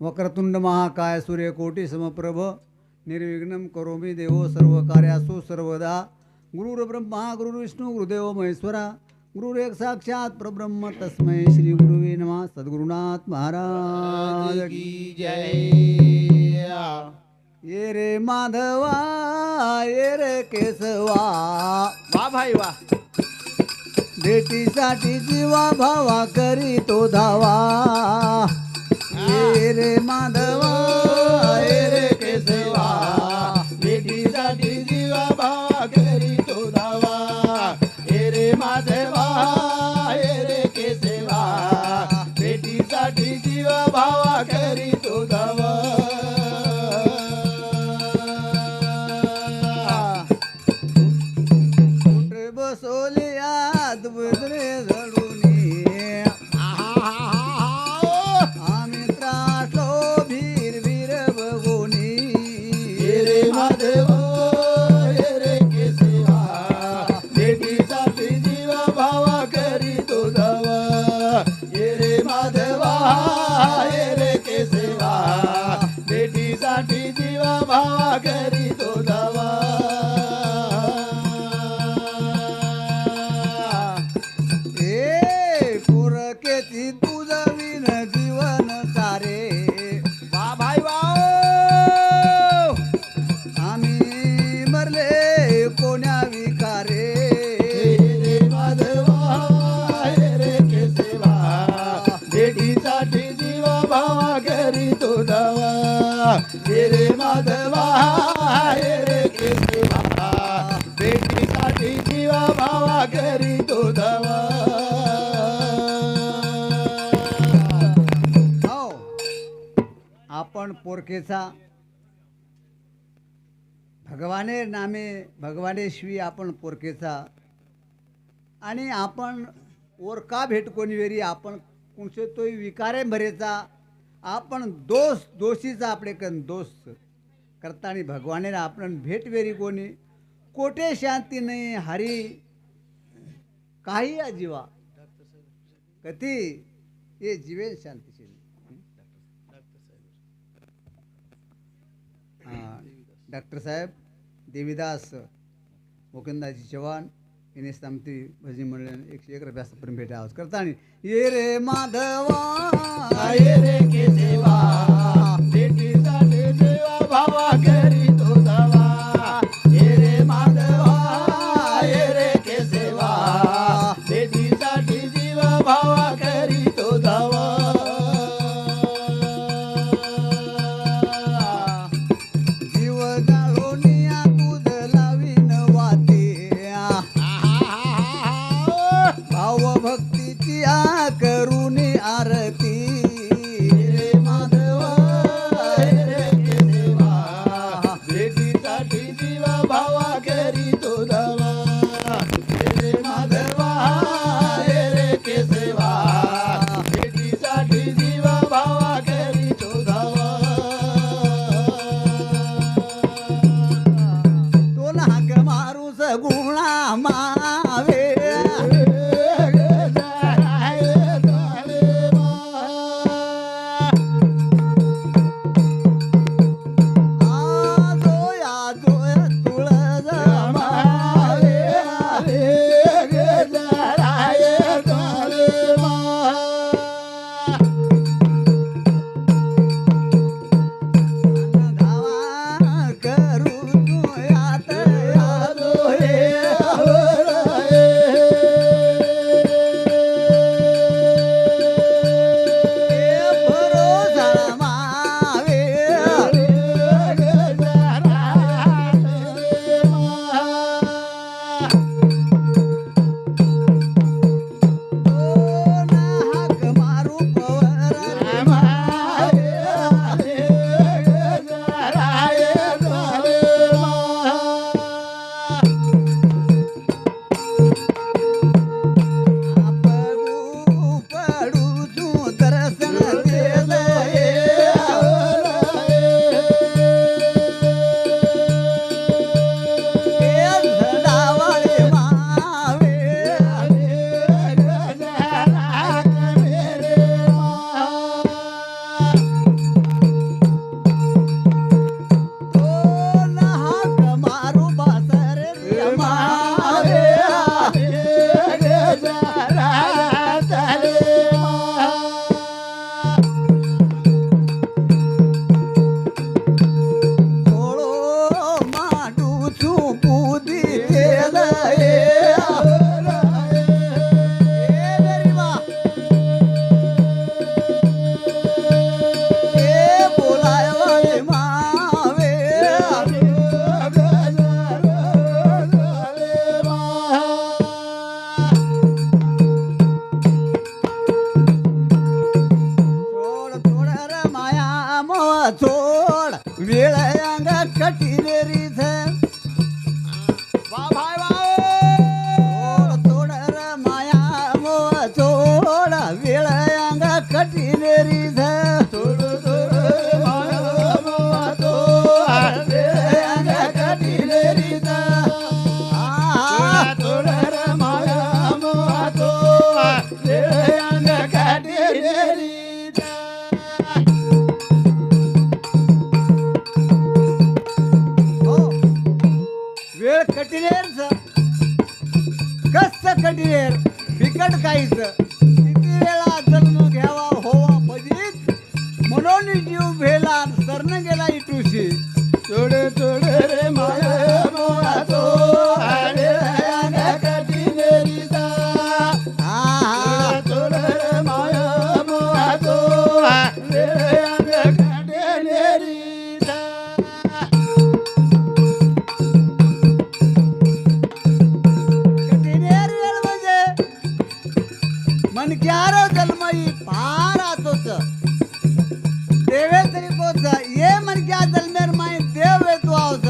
वक्रतुंड महाकाय सूर्यकोटी समप्रभ निर्विघ्नं करोमि देवो सर्वकार्यासु सर्वदा गुरुर्ब्रह्मा गुरुर्विष्णू गुरुदेव महेश्वरा गुरुरेक साक्षात परब्रह्म तस्मै श्री गुरुवे नमः. सद्गुरुनाथ महाराज की जय. ये रे माधवा ये रे केसवा वा भाई वा. भेटीसाठी जीवा भावा करी तो धावा. ये रे माधवा ये रे केसवा भेटीसाठी जीवा भावा करी तो धावा. हे रे माधवा हे रे केसेवा भेटीसाठी जीवा भावा करी तो धावा. कुठे बसवले आत बदरे जळूनी आम्ही त्रासलो भीर भीर बघूनी. हे रे माधवा हे रे केसेवा भेटीसाठी जीवा भावा करी तो धावा. हे रे माधवा हे रे केसेवा भेटीसाठी जीवा भावा करी तो धावा. ए पोरकेची तुझं विन जीवन सारे वा भाई वा. आम्ही मरले कोण्या विकारे. हे रे माधवा हे रे केसेवा भेटीसाठी जीवा भावा करी तो धावा. हे रे माधवा हे रे केसेवा भेटीसाठी जीवा भावा करी तो धावा. हो आपण पोरकेचा भगवाने नामे भगवानेश्वी आपण पोरकेचा आणि आपण ओरका भेट कोणी वेरी आपण कुणसे तोय विकारे भरेचा आपण दोषीचा आपले कन दोष करताना भगवाने आपण भेट वेरी कोणी कोठे शांती नाही हरी काही अजीवा कधी ये जीवन शांतीशील. डॉक्टर साहेब देवीदास मुकुंदाजी चव्हाण इने समती भजी मंडळ 101 रुपयापर्यंत भेट आवाज करताना ये रे माधवा हे रे केसेवा भेटीसाठी जीवा भावा करी तो धावा. हे रे माधवा हे रे केसेवा भेटीसाठी जीवा भावा करी तो धावा. जीव जाळोनिया तुझ लावीन वाते भाव भक्तीची करुणी आरती. हे रे चोड वेळ अंग कटिलेरी वा भाई वा चोड र माया मोह चोड वेळ अंग कटिलेरी तोड तोड माया मोह तो अंग कटिलेरी तोड रे माया मोह तो अंग कटिलेरी वेळ कटिलेर कस कटिलेर बिकट काहीच किती वेळा जन्म घ्यावा होवा पजीत म्हणून जीव भेला सरण गेला इटूशी तोड तोड रे माया मोह तो अंग कटिलेरी हा तोड रे माया मोह तो अंग कटिलेरी कटिलेर वेळ म्हणजे मनक्यार जन्मई पार आतोच देवे तरी कोच ये मनक्या जन्मेर माई देव येतो आवच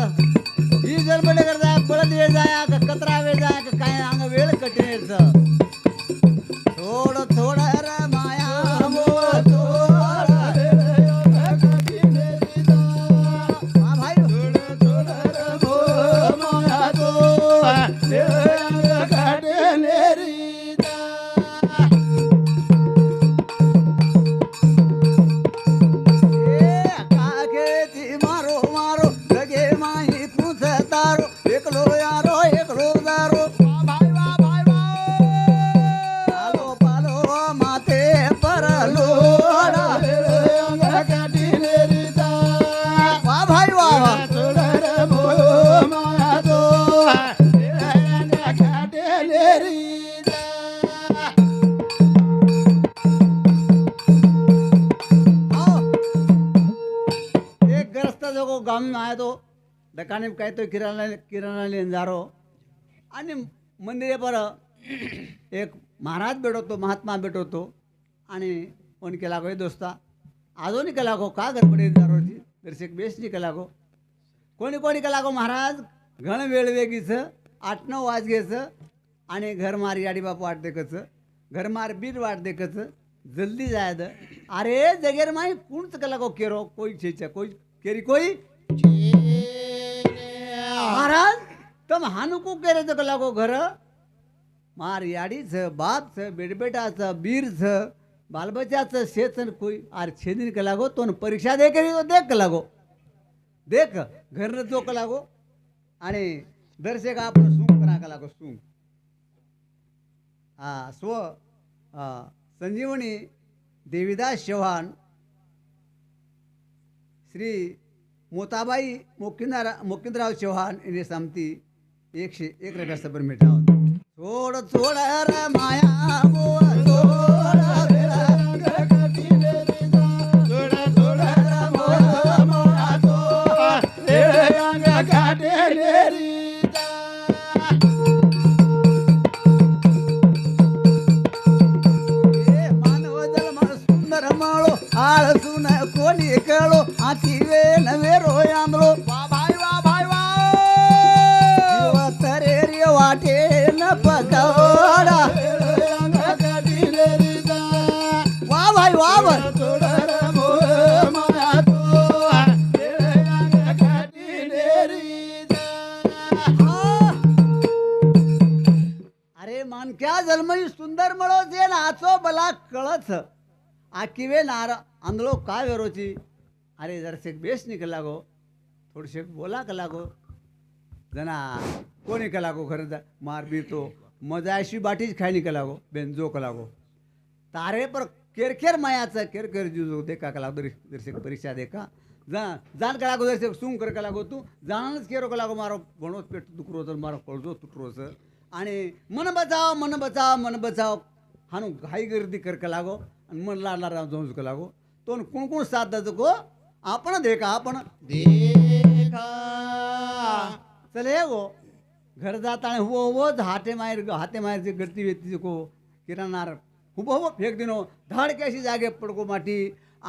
ही जन्मडे करता बळद वेळ जाया का कचरा वेळ जाया का काय अंग वेळ कटिलेरच थोड थोड र माया मोह थोड हा भाई कागेती मारो मारो लगे माही पूछ तारो एकलो यारो एकलो दारो पालो पालो माथे पर लोडा वाह भाई वाह वाह आओ. एक ग्रस्त जो गाव में आया तो दकाने काय तो किराणा लेन जारो आणि मंदिरे पर एक महाराज भेटतो महात्मा भेटतो आणि फोन केला गो दोस्ता आजोनी केला गो का गडबडी जारोची दर्शक बेसनी केला गो कोणी कोणी केला गो महाराज घण वेळ वेगीच 8-9 वाज घ्यायचं आणि घर मार याडी बाप वाट देखच घर मार बीर वाट देखच जल्दी जायचं अरे जगेर माई कोणच केला गो केरो कोई छेचा कोई केरी कोई महाराज तम हानुकू केरेचं केला गो घर मार याडीच बाप बेटबेटाच बीरच बालबच्चाच शेचन कोई आर छेदीन केला गो तो परीक्षा दे करी देख केला गो देख घर जो केला गो आणि दर्शक आपण सूंग करा केला गो सूंग स्व संजीवनी देवीदास चव्हाण श्री मोताबाई मोकिंदराव चव्हाण इने सामती 101 रुपया सबर मिठाव छोड छोड र माया मोह छोड मानव जन्म सुंदर माळो आळसून कोणी कळो आती वे नवे रोयांदलो तरे रे वाटे न पकवडा वा भाई वा भाई अरे मानक्या जन्मई सुंदर मळो जे नाचो बला कळच आकिवे नार आंधळो काय वेरोची अरे जरसेक बेस निकला गो थोडशे बोला कला गो जना कोणी कला गो खरं मार बीतो मजा अशी बाटीच खाय निकला गो बेंजो कला गो तारे पर केरखेर मायाचं केरखेर जुजो देखा कला दर्शक परीक्षा देखा जान कला गो दर्शक सूंग कर कला गो तू जाणच केरो कला गो मारो भणोच पेट दुखरो तर मारो कळजो तुटरोच आणि मन बचाव मन बचाव मन बचाव हानू घाई गर्दी कर कला गो आणि मन लाडला जाऊन कला गो तो कोण कोण साथ द्यायचो गो आपण देखा आपण देखा चले गो घर जाताना हुबो हाते मायर गळती वेती को किराणार हुबो फेक दिनो धाड कैसी जागे पडको माटी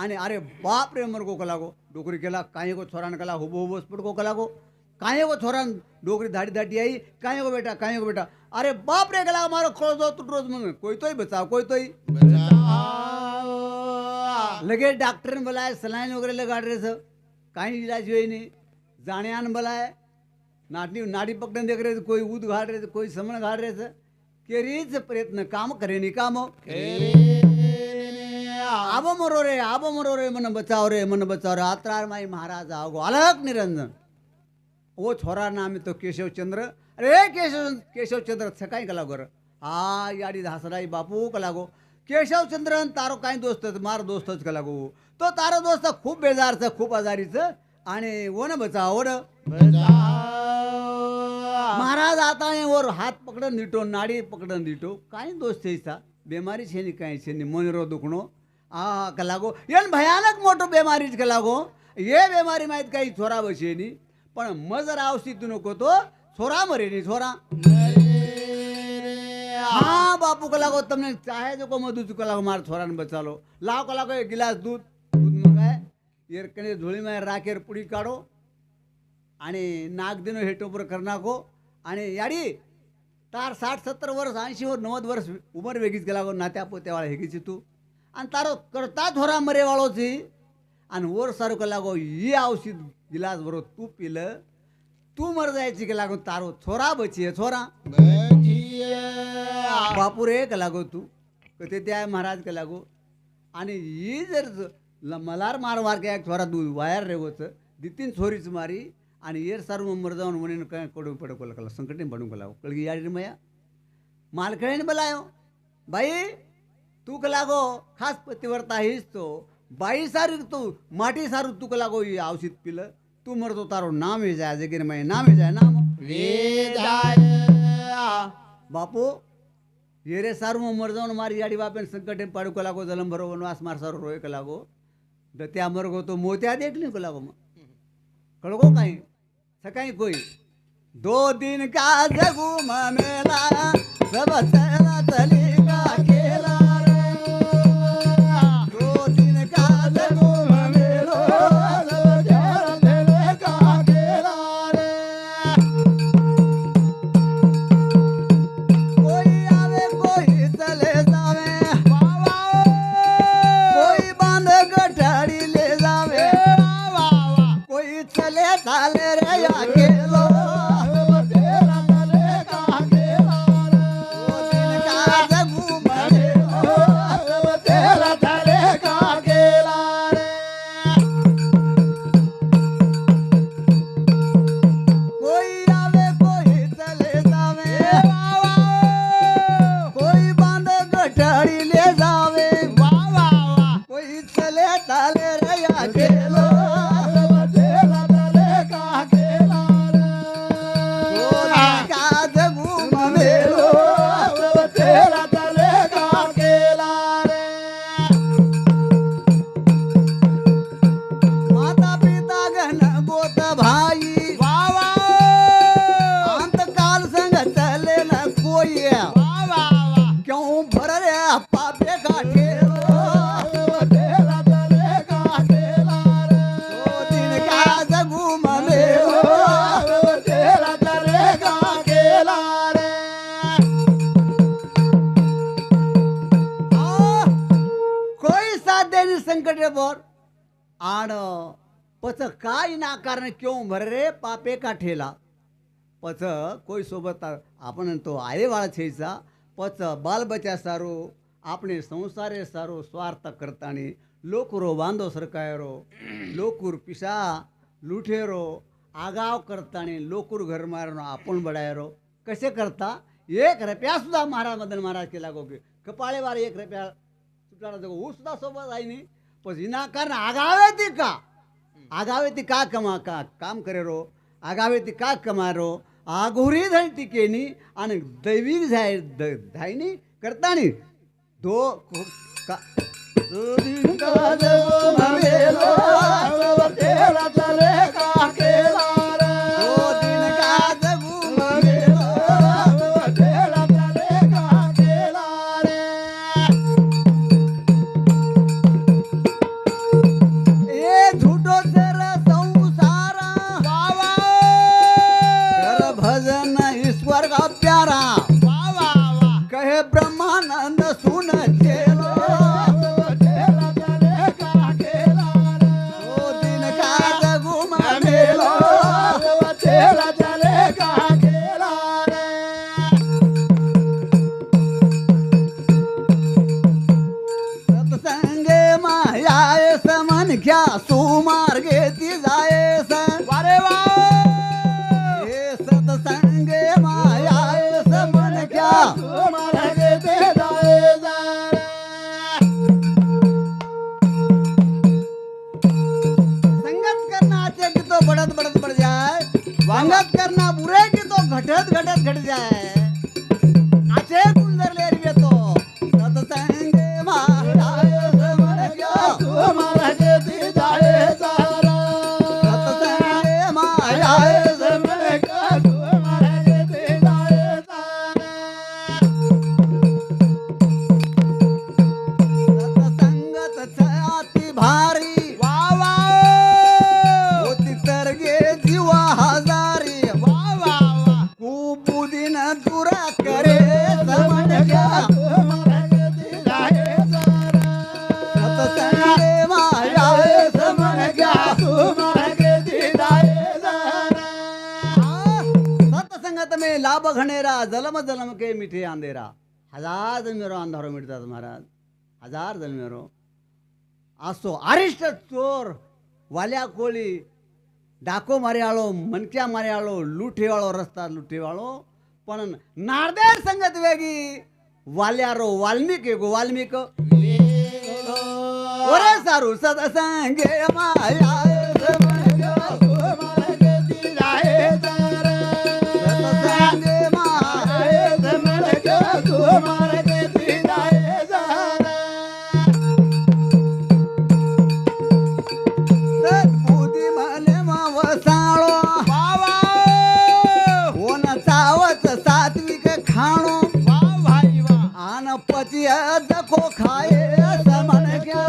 आणि अरे बाप रे मरगो कलागो डोकरी केला काही को छोरान कला हुबो हुबो स्पट को कलागो काही को छोरान डोकरी धाड़ी धाड़ी आई काही को बेटा अरे बाप रे कला मारो खोल दो टूट रोज मन कोई तो ही बचाओ कोई तो ही लगे डॉक्टर ने बुलाए सलाइन वगैरह लगा रहे थे काही इलाज हुई नहीं जाने आन बुलाए नाड़ी पकड़ने देख रहे थे कोई ऊद घाट रहे थे कोई समण घाट रहे थे केरीच प्रयत्न काम करे नहीं काम आबो मरो रे मन बचाओ रे आत्रार माई महाराज आओ अलग निरंजन वो छोरा नाम है तो केशव चंद्र अरे केशव चंद्र सकाळी कला गोर हा याडी धासराई बापू कलागो केशव चंद्रन तारो काही दोस्त मारो दोस्तच कलागो तो तारो दोस्त खूप बेजारच खूप आजारीच आणि वो न बचाओ न महाराज आता है और हाथ पकड़ नीटो नाड़ी पकड़ नीटो काही दोस्त ऐसा बीमारी छे नहीं काही छे नहीं मन रो दुखणो आ कलागो येन भयानक मोटो बीमारी कलागो ये बीमारी माहित काही छोरा बसे नहीं पण मजर आवसी तू नको तो छोरा मरे नहीं छोरा हाँ बापू कलागो तुमने चाहे जो को मधु कलागो मार छोरा ने बचा लो लाओ कलागो एक गिलास दूध मंगाए येर कने झोळी में राखेर पुडी काढो आणि नाक दिनो हेटोपर कर नाखो आणि याडी तार 60-70 वर्ष 80 वर 90 वर्ष उमर वेगीच गेला गो नात्या पोत्यावाळा हेगीची तू आणि तारो करता थोरा मरे वाळो छी आणि वर सारू का लागो ही औषध गिलास भरो तू पिल तू मर जायची का लागो तारो छोरा बचिये छोरा बापू रे का लागो तू कते त्या महाराज का लागो आणि ही जर मलार मार के एक छोरा दूध वायर रे होत दितीन छोरीच मारी आणि येर सारू मर जाऊन म्हणे काय कडू पडो कला संकट नहीं बनू कला कळगी यारी मया मालकड़े ने बुलायो भाई तू कलागो खास पतिव्रता हीच तो बाई सारू तू माटी सारू तू कलागो ये औषध पिल तू मरतो तारो नाम ही जाय जगीर में नाम ही जाय नाम बापू ये रे सारू मर जाऊन मारी याडी बापेन संकट पाडू कलागो जलम भरो वनवास मार सारू रोय कलागो दत्या मरगो तो मोत्या देखली कलागो कळगो काही सकाळी कोई 2 दिन का जगू मेला सब चला चली का खेला रे 2 दिन का जगू मेलो सब चला चली का खेला रे कोई आवे कोई चले जावे कोई बांध गठाड़ी ले जावे कोई चले चाले रे या खेलो संकट पर आण पच काय ना कारण क्यों भर रे पापे का ठेला पच कोई सोबत आपण तो आये वाळा छेचा पच बाल बच्चा सारो आपने संसारे सारो स्वार्थ करतानी लोकरो बांधो सरकायरो लोकुर पिसा लुठेरो आगाव करतानी लोकुर घर मारनो आपण बडायरो कसे करता 1 रुपया सुद्धा महाराज मदन महाराज के लागोगे कपाळे वार 1 रुपया सुटाना जगो वो सुद्धा सोबत आई नहीं पण इना कारण आगावे ती का कमा का काम करे रो आगावे ती का कमारो आगोरी धरती केनी आणि दैविक जाय धायनी करतानी दो का दो दिन का देवो ममेलो तेरा चले का केला रे 2 दिन का देवो ममेलो तेरा चले का केला रे मनख्या सुमार्गे ती जायस वारे वा हे सतसंगे माया मनख्या मार्गे ते जाए जारा संगत करना अच्छे की तो बढ़त बढ़त बढ़ जाए संगत करना बुरे की तो घटत घटत घट जाए अच्छे गुंजर ले रही तो सतसंगे माया मनख्या मार्गे ते जाए जारा सतसंगे माया मार्गे ते जाए जारा सतसंगत छाती भारी वा वा होती तर गे जीवा हजारी वा वा वा कुबुदीन दुरा करे समणक्या मार्गे ते जाए जारा सतसंगे माया समणक्या मार्गे ते जाए जारा सतसंगत में लाभ घनेरा जलम जलम के मीठे अंधेरा हजार जन्मेरो अंधारो मिटतात महाराज हजार जन्मेरो असो अरिष्ट चोर वाल्या कोळी डाको मार्याळो मनक्या मार्याळो लुठेवाळो रस्ता लुठेवाळो पण नारदेर संगत वेगी वाल्यारो वाल्मिकी गो वाल्मिक ओरे सारू सतसंगे माया सतसंगे माया सद्बुद्धी मले वसाळो ओन चावत सात्विक खाणो आन पची जखो खाये समन क्या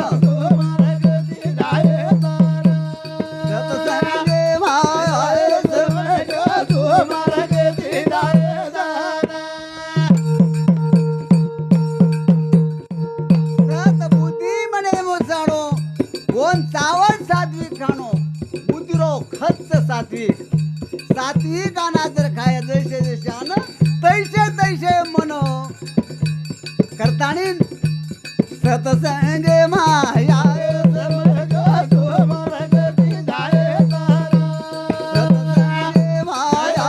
सतसंगे माया सद्बुद्धी मने वसाळो ओन चावत सात्विक खाणो बुद्धिरो खच्च सात्विक सात्विक आना जर खाय जैसे जैसे आन तैसे तैसे मन करतानी सतसंगे माया सतसंगे माया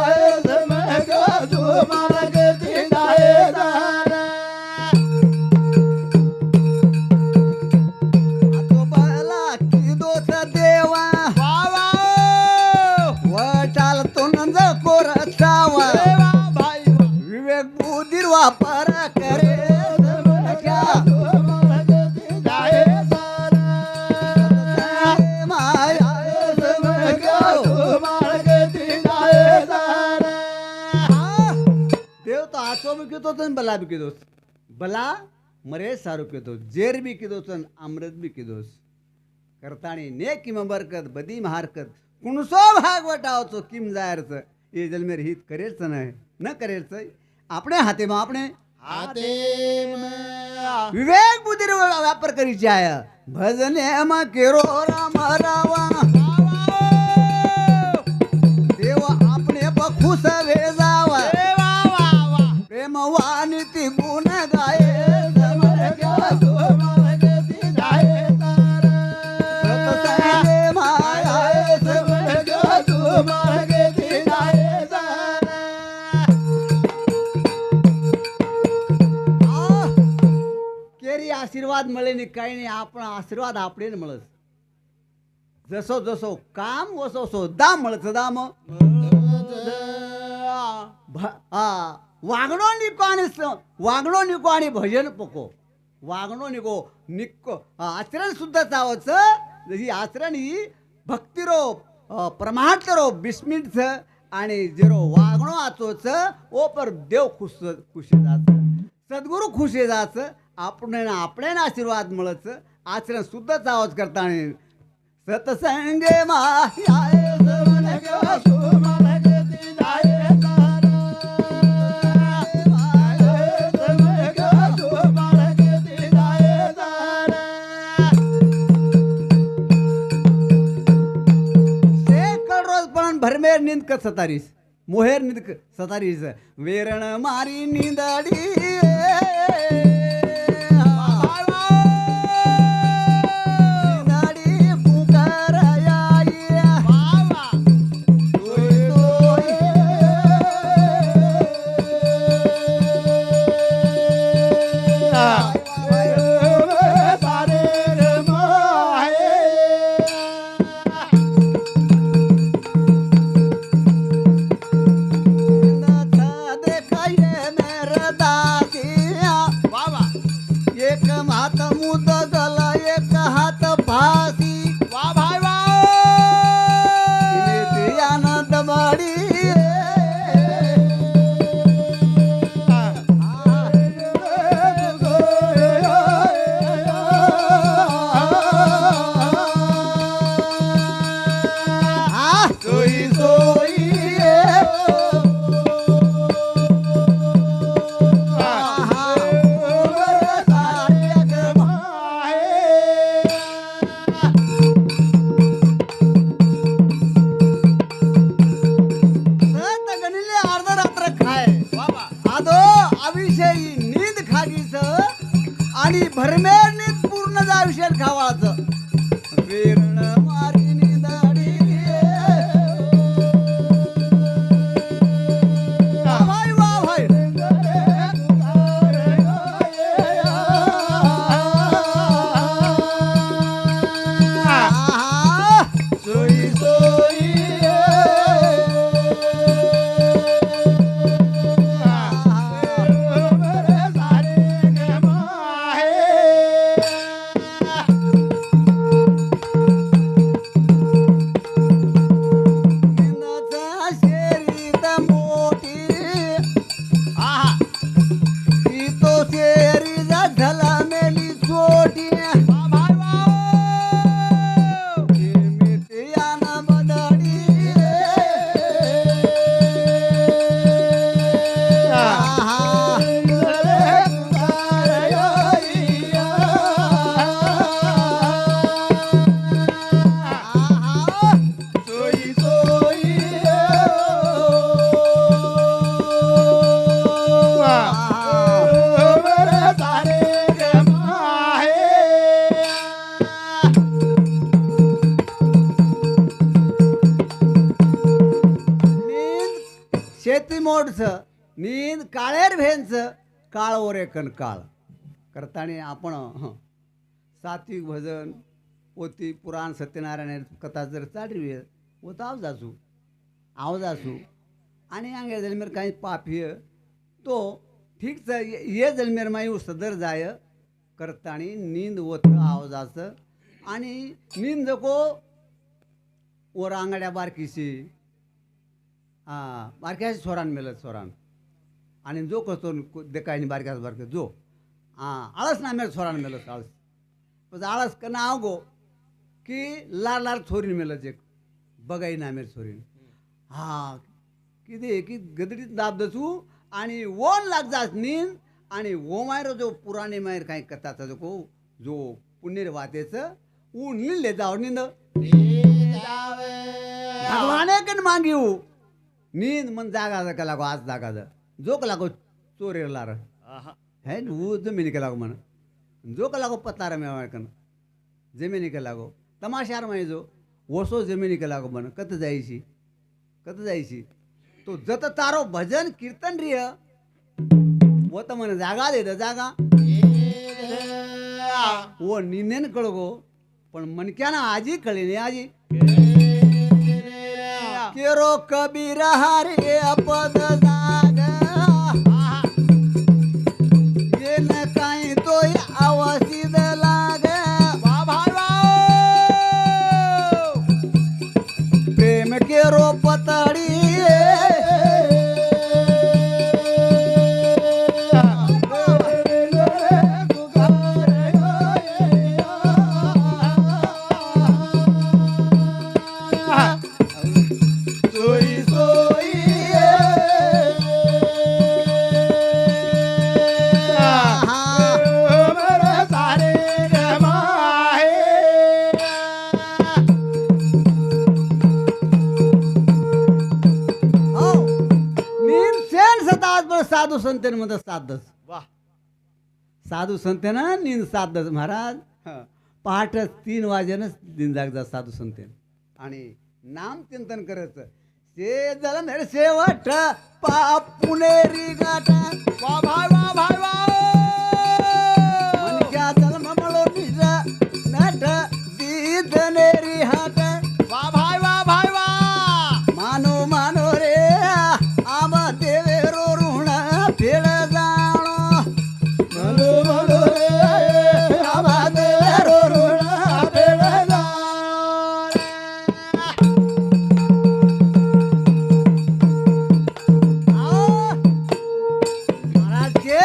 तो बला की दोष देवा वटाल तो नंद कोरचावा विवेक बुद्धीर वापर करे समक्या सतसंगे माया समक्या देव तो आचो भी कितो तन बला भी किदोस बला मरे सारू कितो जेर भी किदोस अमृत भी किदोस करताणी ने किम बरकत बदी महारकत कुणसो भागवटावचो किम जायरच ये जन्मेर हित करेच नाही न करेच આપણે હાથેમાં આપણે વિવેક બુદ્ધિ વ્યાપાર કરી જાય ભજને એમાં કેરો રામ રાવા દેવ આપણે ખુશ વે જાવા પ્રેમ વાનિતિ ગુણ ગાય સતસંગે માયા केरी आशीर्वाद મળે ને કઈ નહીં આપણો આશીર્વાદ આપણે ને મળે જસો જસો કામ વસો સો દામ મળે દામ वागणो निको आणि भजन पको वागणो निको आचरण सुद्धा चावच ही आचरण ही भक्तिरो प्रमाणरो बिस्मिट आणि जेरो वागणो आचोच ओ पर देव खुशी जाच सद्गुरु खुशी जाच आपणे आशीर्वाद मिळच आचरण सुद्धा चावच करताना सतसंगे माया भरमेर नींद कर सतारीस मोहेर नींद कर सतारीस वेरण मारी नींदाडी नींदाडी मोडच नींद काळेर भेंच काळ ओरेकन काळ करताना आपण सात्विक भजन पोती पुराण सत्यनारायण कथा जर चालवी वो तो आव जासू आणि आंगे जलमेर काही पापीय तो ठीक ये जलमेर माई सदर जाय करतानी नींद होत आवाजाचं आणि नींद को वर आंगड्या बारकीशी बारक्याशी सोरान मेलत सोरान आणि जो करतो देखायनी बारक्यास बारके जो आळस ना मेल सोरान मेलत आळस पण आळस का नाव गो की लार लार छोरीन मेलत एक बघाई ना मेल छोरीन किती की गदडीत दाब दसू आणि ओन लाग जास नींद आणि वो मायर जो पुराणे मायर काही कथाचा जो पुण्य वातेचं ऊ नीले जाओ नींद भगवाने कन मांगिऊ नींद मन जागा का लागो आज जागा जो का लागो चोरेर लार है वो जमिनी के लागो मन जो का लागो पतार में कन जमिनी के लागो तमाशार में जो वसो जमिनी के लागो मन कत जायची तो जत तारो भजन कीर्तन रिय वो तो मन जागा दे जागा वो नींदेन कळगो पण मनक्याना आजी कळीने आजी केरो कबीर हरे अपद जाग ये न काही तो अवसिद लाग प्रेम केरो पतडी साधू संतेन मध्ये साधस वाह साधू संतेना नींद साधस महाराज पहाट 3 वाजेनच दिन जागजा साधू संतेन आणि नाम चिंतन करायचं से जलमेर शेवट पुणेरी गाठ वाह भाई वाह भाई वाह मनक्या जन्म मळो निज नट दीदनेरी हाट वाह भाई वाह भाई वाह मानो रे आम देवेरो ऋण फेड जाणो मनो रे आम देवेरो ऋण फेड जाणो महाराज के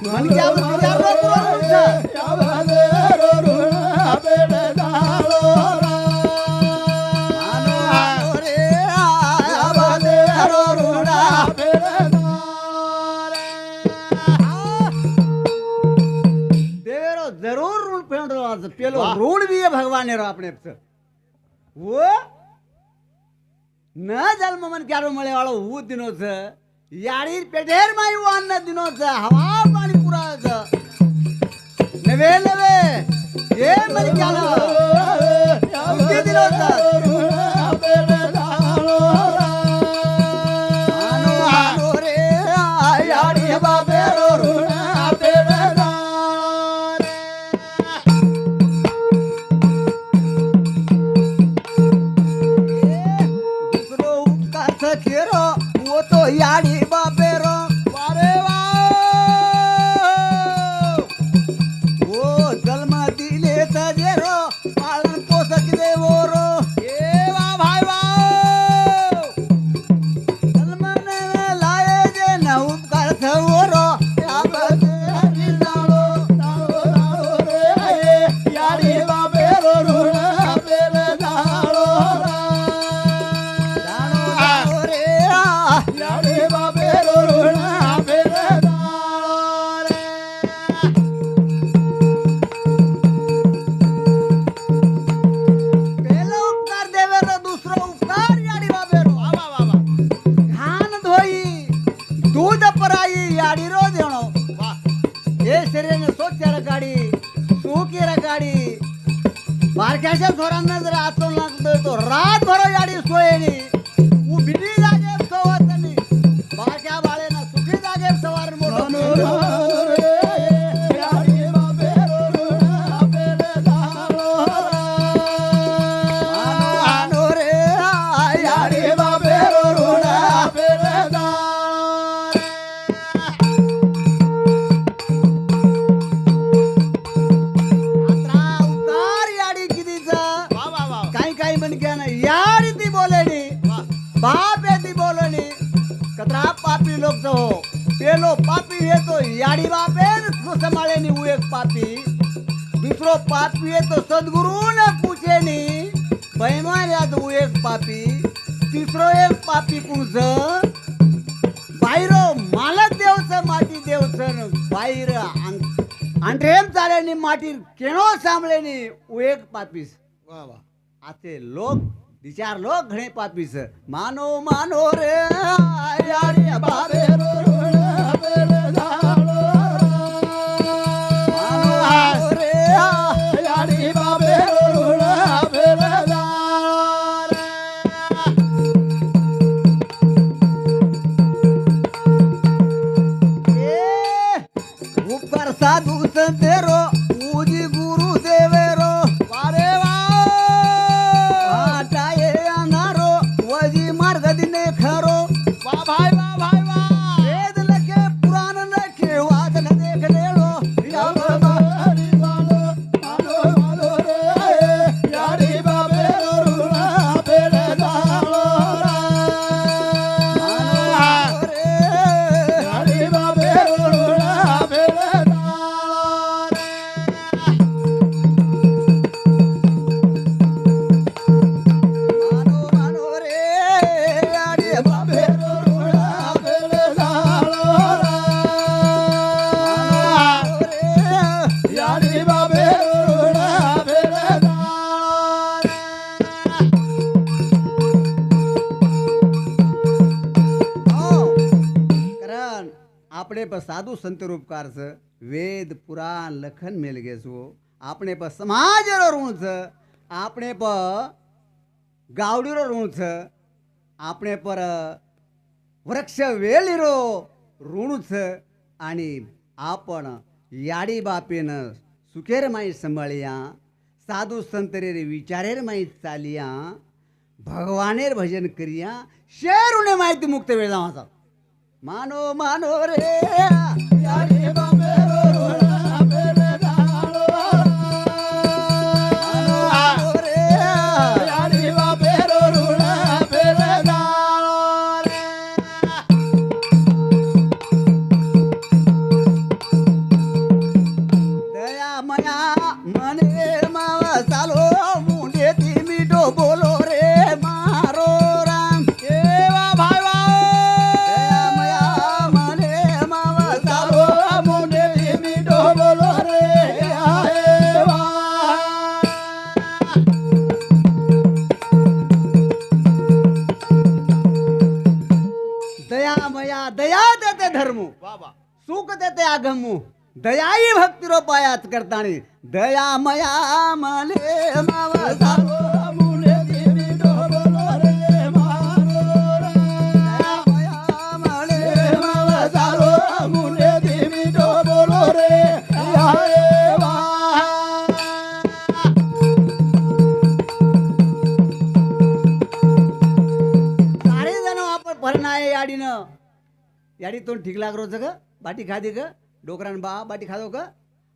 मनक्या विचारलो तुमचं आम देवेरो ऋण फेड जाणो मानो रे आम देवेरो ऋण देवेरो जरूर ऋण फेड पेलो ऋण भी है भगवान रो अपने वो न जन्म मन क्यारो मळे वाळो ऊ दिनोच याडीर पेटेर माई वान्न दिनोच हवा पाणी पुराच नवे ये मन क्यालो उदी दिनोच मानो रे याडी बाबेरो ऋण दूसरो उपकास खेरो वो तो याडी बाबेरो वारे वो जन्म दिले तजेरो पालन पोषक देवोरो ए वाह भाई वाह जन्म ने लाये जे न उपकार थवोरो याबते हरी जाणो जाणो रे याडी बाबेरो ऋण फेड जाणो जाणो रे याडी बाबेरो ऋण फेड जाणो पेलो उपकार देवेरो दुसरो उपकार याडी बाबेरो वाह वाह वाह घान धोई दूध पराई याडी रो देणो वाह हे शरीर स्वच्छ रकाडी सुखी रकाडी बारक्याच्या थोरांना जर आचवून लागतोय तो रात भर याडी सोयनी उभी जागे सोवतनी गावड़ी लोग तो हो पेलो पापी है तो याड़ी बापे तो संभाले नहीं वो एक पापी दूसरो पापी है तो सदगुरु ने पूछे नहीं बेईमान या तो वो एक पापी तीसरो एक पापी कुंज बाहेरो मालक देवचं माटी देवचं बाहेर अंड्रेम चालेनी माटी केनो सांभळेनी वो एक पापीस वा वा आते लोक विचार लोक घणे पापीस मानो मानो रे यारी बाबे मानो रे यारी बाबे उपकार साधू संतेरो पूजी गुरु देवेरो वारे वा आटाये अंगारो वजी मार्ग दिने खरो वा भाई वा भाई वा वेद लखे पुराण लखे वाचन देख लेलो या बाबा हरी वालो मालो मालो रे यारी बाबे रुणा बेड़े दालो रे यारी बाबे रुणा बेड़े मानो मानो रे यारी बाबे यारी बाबे कारण આપણે પર સાધુ સંત રૂપકાર છે વેદ પુરાણ લખન મેલ ગેસવો આપણે પર સમાજરો ઋણ છે આપણે પર ગાવડીરો ઋણ છે આપણે પર વૃક્ષ વેલીરો ઋણ છે आणि आपण याडी बापेन सुखेर माई संभाळिया साधू संतरेर विचारेर माई चालिया भगवानेर भजन करिया शेरुने माहिती मुक्त वेळ जावाचा मानो मानो रे यारी बाबे रुणा बेड़े दालो मानो रे यारी बाबे रुणा बेड़े दालो दया मया मने मावा चालो मुंडे ती मिठो बोलो रे मारो राम ए वा भाई वा दया मया मने मावा चालो मुंडे मिठो बोलो रे आए वा दया मया दया देते धर्मू वा वा सुख देते आगमू दयाई भक्तिरो पायात करताणी दया मया मले मावा चालो मुंडे मिठो बोलो रे मारो दया मया मले मावा चालो मुंडे मिठो बोलो रे आए वा सारे जण आपण भरणाय याडीनं याडी तोंड ठीक लाग रोज ग बाटी खादी ग डोकरान बा बाटी खादो ग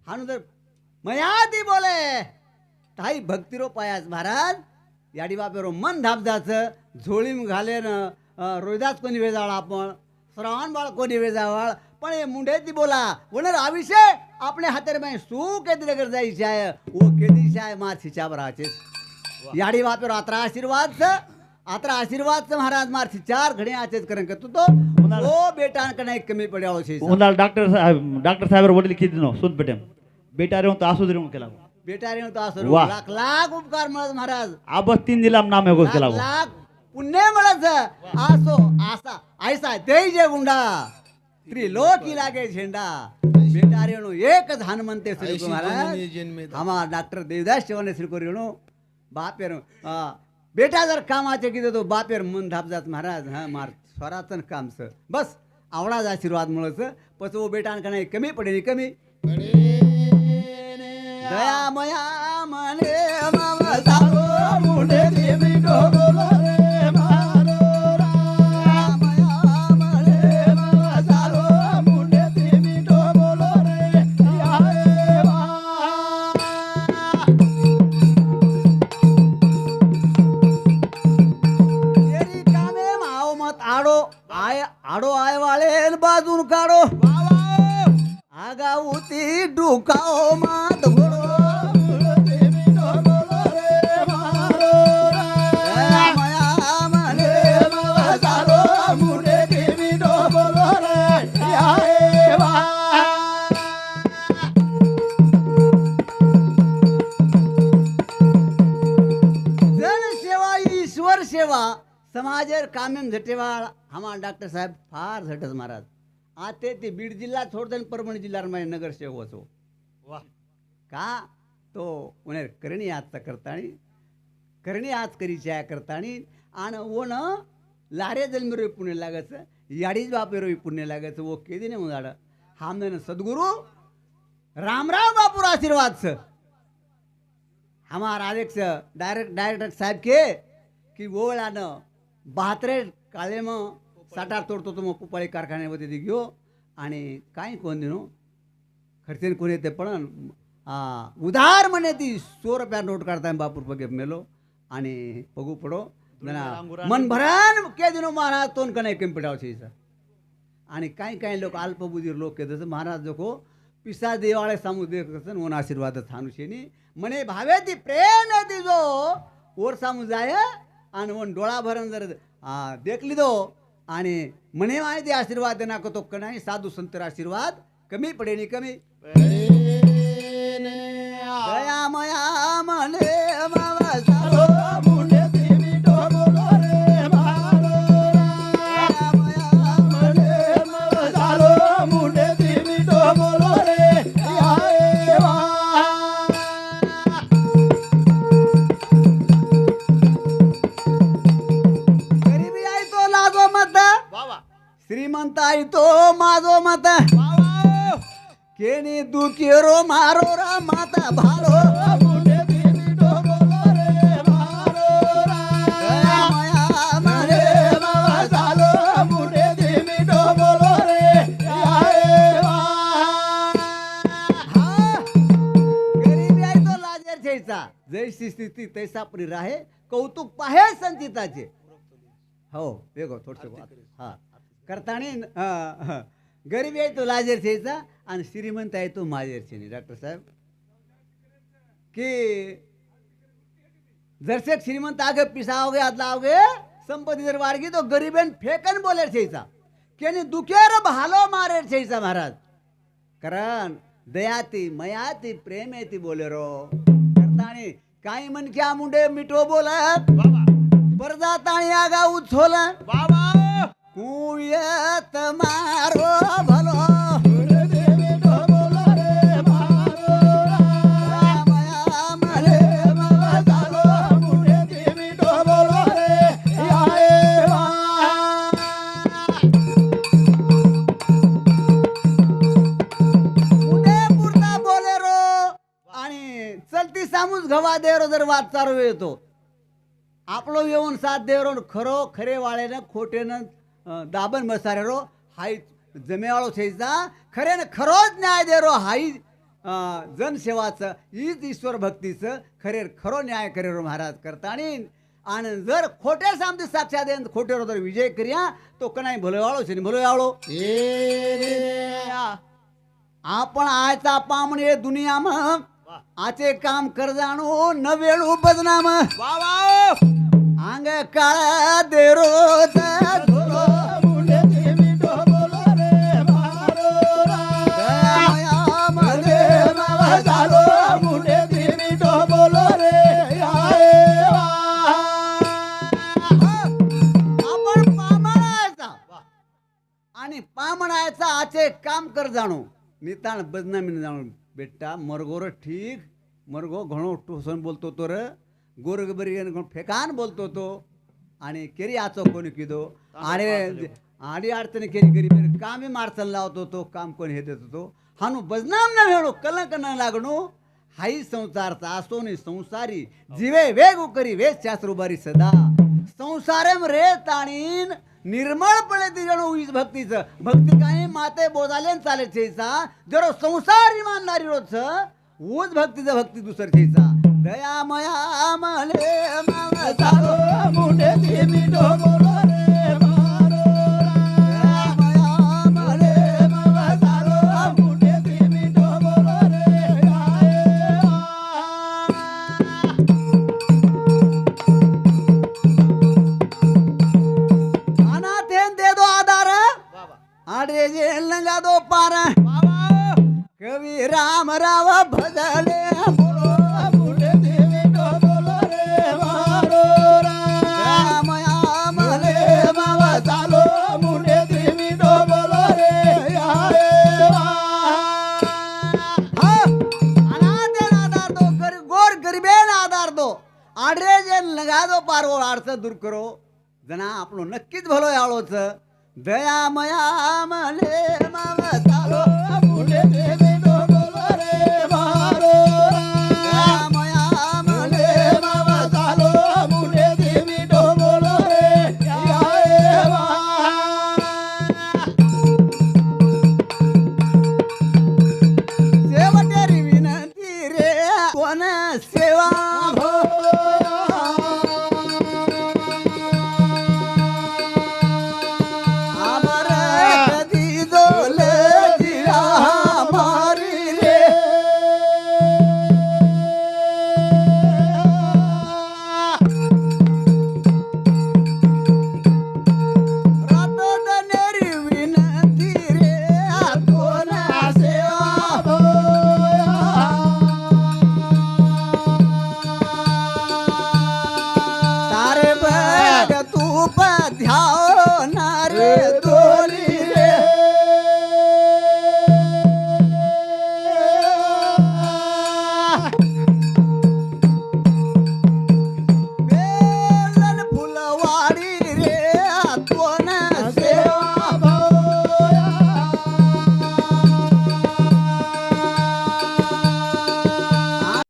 हानु तर मया ती बोले ताई भक्तिरो पायास महाराज याडी बापेरो मन धापदाच झोळीम घालेन रोहिदास कोणी वेजाळ आपण श्रावण बाळ कोणी वेजावळ पण हे मुंडेती बोला वनर आविषय आपणे हातेर में सू केदी लगर जायचे आहे ओ केदी शाय मा छिचा बराचे याडी बापेरो आत्रा आशीर्वाद छ आत्रा आशीर्वाद छ महाराज मार छिचार घणे आचेच करन करतो तो ओ बेटा कने कमी पड्याळो छे उन्हाळ डॉक्टर साहेब वडील किती नो सुन पेटेम बेटा रे तो आसू दे केला बेटा रे तो असर वाह. लाख लाख उपकार मळत महाराज आबस 3 दिलाम नाम है गोस लाख केला लाख पुण्य मळत आसो आसा ऐसा देई जे गुंडा त्रिलोकी लागे झेंडा बेटा रे एकच हनुमंते श्री ऐशी महाराज जननी जन्मेदा. हमारा डॉक्टर देवदास चव्हाण श्री कोरिणो बापेर बेटा जर कामाचे किती तो बापेर मन धाप जात महाराज हा मार स्वराचन काम स बस आवडाच आशीर्वाद मुळच पच ओ बेटा कणे कमी पडे कमी दया मया मने मामा चालो मुंडे मिठो बोलो रे मारो दया मया मने मावा चालो मुंडे मिठो बोलो रे आए वा तेरी कामे माओ मत आड़ो आए वाले सेवा समाजेर कामेम झटेवाळ हमारा डॉक्टर साहेब फार झटस महाराज आते ते बीड जिल्हा सोडते परभणी जिल्ह्यात माझे नगरसेवक होतो वाह का तो उन्हें करणी आजचा करताणी करणी आज करीच्या करताणी आणि ओन लारे जन्मरोई पुण्य लागायचं याडीच बापेरोई पुण्य लागायचं वो केदी नाही मुदाड हमने सद्गुरु रामराव बापूर आशीर्वाद से हमारा अध्यक्ष डायरेक्टर साहब के कि वो वेळानं 72 काळे मग साठार तोडतो तो मग पुपाळी कारखान्यामध्ये ती घेऊ आणि काय कोण दिनो खर्चेन कोण येते पण उधार म्हणे ती 100 रुपया नोट काढताय बापूर पगे मेलो आणि पगू पडो मन भरान के दिनो महाराज तोन का नाही कम्प्युटर छे आणि काही काही लोक अल्पबुधीर लोक के जसं महाराज जोको पिसा देवाळे सामू देख ओन आशीर्वाद थानुशेनी म्हणे भावे ती प्रेम ती जो ओर सामू जाय आणि ओन डोळा भरण जर देखली दो आणि म्हणे माहिती आशीर्वाद देना को तो नाही साधू संतर आशीर्वाद कमी पडे नि कमी दया मया मने मावा सारो मुंडे देवी डोबोलो रे मारो दया मया मने मावा सारो मुंडे देवी डोबोलो रे आए वा गरीबी आई तो लागो मत श्रीमंत आई तो माझो मत केनी दुखेरो मारो रा माता भालो मुंडे देवी डोबोलो रे मारो दया मया मने मावा सारो मुंडे देवी डोबोलो रे आए वा गरीबी आई तो लाजेर छेचा जैसी स्थिती तैसा परी राहे कौतुक पाहे संचिताचे हो वेगो थोडस हा करताणी गरीबी आहे तो लाजेर छेचा आणि श्रीमंत आहे तो माझेर छेनी डॉक्टर साहेब कि जरसे श्रीमंत आगे पिसाओगे अदलाओगे संपत्ति जर वारगी तो गरीबेन फेकन बोले छेचा केनी दुखेर भालो मारे छेचा महाराज कारण दयाती मयाती प्रेमेती बोले रो करताणी काही मन क्या मुंडे मिठो बोलत परदाताणी आगा उछोल कुयत मारो भलो मुंडे देवी डोबोलो रे मारो मया मने मावा सारो मुंडे देवी डोबोलो रे आए वा मुंडे पुरता बोले रो आणि चलती सामूच गवा देरो जर वाद चालू येतो आपलो येऊन साथ देरो खरो खरे वाळेनं खोटेनं दाबन बसारे रो हाई जमेवाळो छेचा खरे न खरोच न्याय दे रो हाई जनसेवाचं हीच ईश्वर भक्तीचं खरे खरो न्याय करे रो महाराज करताणी आणि जर खोटे सामने साक्षात देन खोटे रो जर विजय करिया तो कनाई भलोवाळो छे भलोवाळो आपण आयचा पामण ये दुनियाમાં आचे काम कर जाणो न वेळू बदनाम आंग काळा देरो धोरो मुंडे देवी डोबोलो रे मारो दया मने मावा सारो मुंडे देवी डोबोलो रे आए वा आपण पामणायचा आणि पामणायचा आचे काम कर जाणो निताण बदनामी जाणो बेटा मरगोर ठीक मरगो घणो टोसन बोलतो तो र गोरगबरी फेकान बोलतो तो आणि केरी आचो कोणी किदो आणि आडी अडचणी केली गरीब कामी मारचन लावतो तो काम कोणी हे देतो तो हानू बदनाम न वेळो कलंक न लागणो हाई संसारचा असोनी संसारी जीवे वेग करी वेद शास्त्र उभारी सदा संसारम रे ताणीन निर्मळपणे ती जणू वीज भक्तीचं भक्ती काही माते बोजाले चाले छेचा जरो संसार इमानदारी रोज ऊज भक्तीचं भक्ती दुसर छेचा दया मया मले मावा सारो मुंडे देवी डोबोलो रे मारो दया मया मले मावा सारो मुंडे देवी डोबोलो रे आए वा अनाथेन दे दो आधार आडे जे लंगा दो पार कवी राम राव भजले बोलो मुंडे देवी डोबोलो रे मारो राम જે લગાદો પારવો આળસ દૂર કરો જના આપણો નક્કી જ ભલો આળો છે દયા મયા મલે માવ